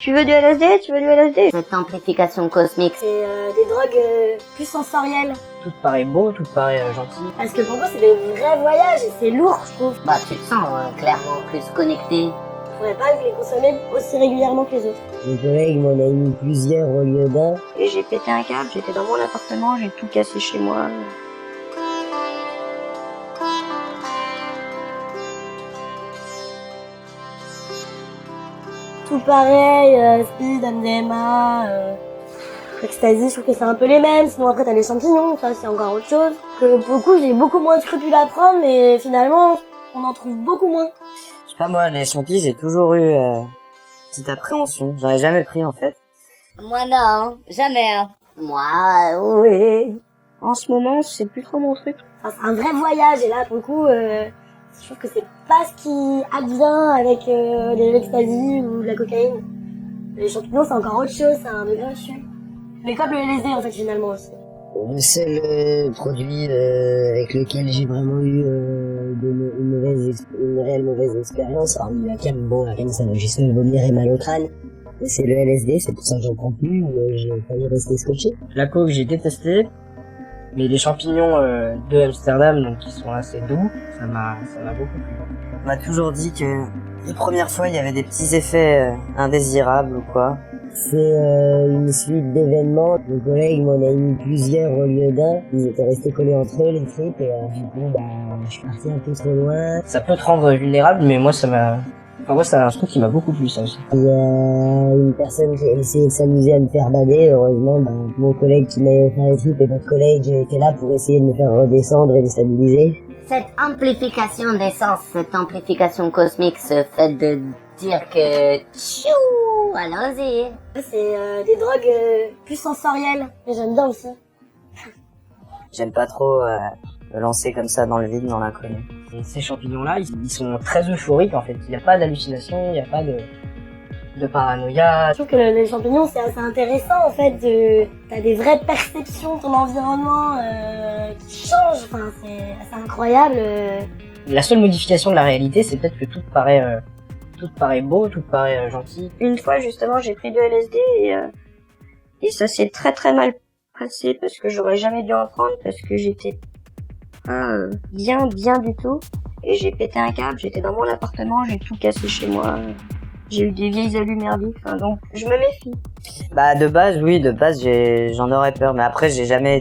Tu veux du LSD? Tu veux du LSD? Cette amplification cosmique. C'est des drogues plus sensorielles. Tout te paraît beau, tout te paraît gentil. Parce que pour moi, c'est des vrais voyages et c'est lourd, je trouve. Bah, tu te sens clairement plus connecté. Je pourrais pas les consommer aussi régulièrement que les autres. Mon collègue m'en a mis plusieurs au lieu d'un. Et j'ai pété un câble, j'étais dans mon appartement, j'ai tout cassé chez moi. Tout pareil, speed, MDMA, ecstasy, je trouve que c'est un peu les mêmes. Sinon après t'as les champignons, ça c'est encore autre chose. Que pour le coup j'ai beaucoup moins de scrupules à prendre, mais finalement on en trouve beaucoup moins. Je sais pas moi, les champignons j'ai toujours eu petite appréhension. J'en ai jamais pris en fait. Moi non, jamais. Moi, Oui. En ce moment c'est plus trop mon truc. Enfin, c'est un vrai voyage et là pour le coup je trouve que c'est pas ce qui advient avec de l'ecstasy ou de la cocaïne. Les champignons c'est encore autre chose, c'est un degré au-dessus. Mais comme le LSD en fait finalement aussi. Le seul produit avec lequel j'ai vraiment eu une réelle mauvaise expérience, hormis la cam, bon la cam ça m'a juste fait vomir et mal au crâne, c'est le LSD, c'est pour ça que j'en prends plus, j'ai failli rester scotché. La coke, j'ai détesté. Mais les champignons de Amsterdam, donc qui sont assez doux, ça m'a beaucoup plu. On m'a toujours dit que les premières fois il y avait des petits effets indésirables ou quoi. C'est une suite d'événements. Mon collègue m'en a mis plusieurs au lieu d'un. Ils étaient restés collés entre eux les tripes et du coup je suis parti un peu trop loin. Ça peut te rendre vulnérable, mais moi c'est un truc qui m'a beaucoup plu, ça aussi. Il y a une personne qui a essayé de s'amuser à me faire bader. Heureusement, mon collègue qui m'avait offert les tripes et notre collègue était là pour essayer de me faire redescendre et me stabiliser. cette amplification d'essence, cette amplification cosmique, ce fait de dire que tchou, allons-y. C'est des drogues plus sensorielles, mais j'aime bien aussi. J'aime pas trop me lancer comme ça dans le vide, dans l'inconnu. Et ces champignons-là, ils sont très euphoriques en fait. Il n'y a pas d'hallucination, il n'y a pas de paranoïa. Je trouve que les champignons c'est assez intéressant en fait. T'as des vraies perceptions de ton environnement qui changent. Enfin c'est assez incroyable. La seule modification de la réalité, c'est peut-être que tout te paraît beau, tout te paraît gentil. Une fois justement j'ai pris du LSD et ça s'est très très mal passé parce que j'aurais jamais dû en prendre parce que j'étais pas bien du tout et j'ai pété un câble. J'étais dans mon appartement, j'ai tout cassé chez moi. J'ai eu des vieilles allumes merdiques, donc je me méfie. Bah de base j'en aurais peur, mais après j'ai jamais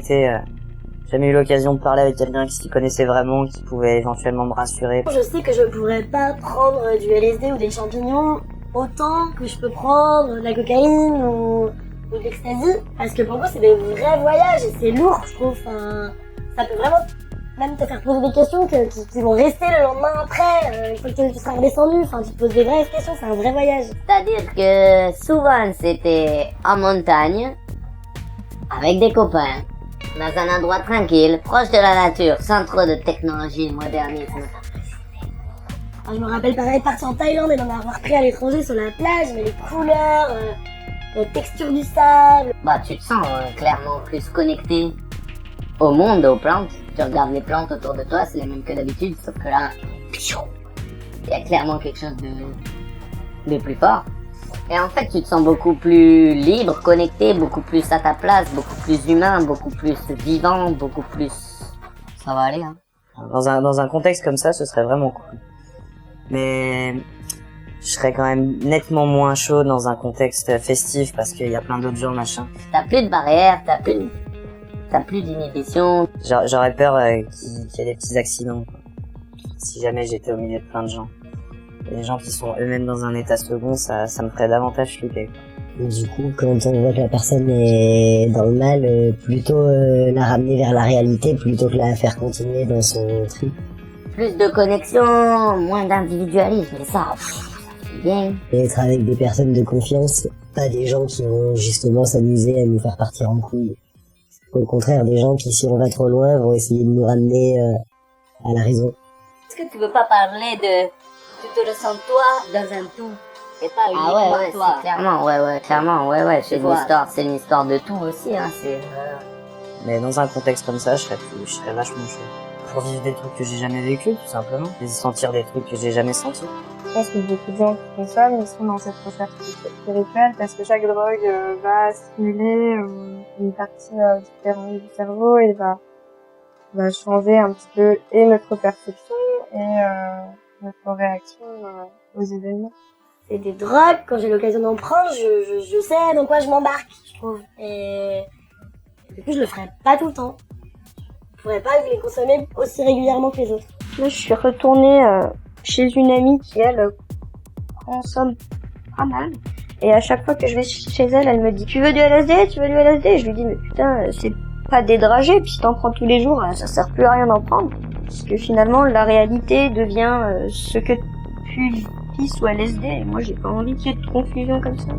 eu l'occasion de parler avec quelqu'un qui s'y connaissait vraiment, qui pouvait éventuellement me rassurer. Je sais que je pourrais pas prendre du LSD ou des champignons autant que je peux prendre de la cocaïne ou de l'ecstasy, parce que pour moi c'est des vrais voyages et c'est lourd je trouve. Enfin, ça peut vraiment même te faire poser des questions qui vont rester le lendemain après, une fois que tu seras redescendu. Enfin, tu te poses des vraies questions, c'est un vrai voyage. C'est-à-dire que souvent c'était en montagne, avec des copains, dans un endroit tranquille, proche de la nature, sans trop de technologie et de modernisme. Alors, je me rappelle pareil, partir en Thaïlande et d'en avoir pris à l'étranger sur la plage, mais les couleurs, la texture du sable. Bah, tu te sens clairement plus connecté au monde, aux plantes. Tu regardes les plantes autour de toi, c'est les mêmes que d'habitude, sauf que là, il y a clairement quelque chose de plus fort. Et en fait, tu te sens beaucoup plus libre, connecté, beaucoup plus à ta place, beaucoup plus humain, beaucoup plus vivant, beaucoup plus... Ça va aller, hein. Dans un contexte comme ça, ce serait vraiment cool. Mais je serais quand même nettement moins chaud dans un contexte festif parce qu'il y a plein d'autres gens, machin. T'as plus de barrières, t'as plus d'inhibition. J'aurais peur qu'il y ait des petits accidents, quoi. Si jamais j'étais au milieu de plein de gens. Les gens qui sont eux-mêmes dans un état second, ça me ferait davantage flipper, quoi. Du coup, quand on voit que la personne est dans le mal, plutôt la ramener vers la réalité plutôt que la faire continuer dans son trip. Plus de connexion, moins d'individualisme, et ça fait bien. Et être avec des personnes de confiance, pas des gens qui vont justement s'amuser à nous faire partir en couille. Au contraire, des gens qui, si on va trop loin, vont essayer de nous ramener à la raison. Est-ce que tu veux pas parler de... Tu te ressens toi dans un tout et pas uniquement toi. Clairement, c'est une histoire de tout aussi, hein, c'est... Mais dans un contexte comme ça, je serais vachement chaud. pour vivre des trucs que j'ai jamais vécu, tout simplement. Et sentir des trucs que j'ai jamais sentis. Je pense que beaucoup de gens qui consomment, ils sont dans cette recherche spirituelle parce que chaque drogue va stimuler une partie différente du cerveau et va changer un petit peu et notre perception et notre réaction aux événements. C'est des drogues, quand j'ai l'occasion d'en prendre, je sais dans quoi je m'embarque, je trouve. Et du coup, je le ferai pas tout le temps. Je pourrais pas les consommer aussi régulièrement que les autres. Là, je suis retournée chez une amie qui, elle, consomme pas mal. Et à chaque fois que je vais chez elle, elle me dit « Tu veux du LSD ? Tu veux du LSD ?» Et je lui dis « Mais putain, c'est pas dédragé, puis si t'en prends tous les jours, ça sert plus à rien d'en prendre. » Parce que finalement, la réalité devient ce que tu vis sous LSD. Et moi, j'ai pas envie qu'il y ait de confusion comme ça.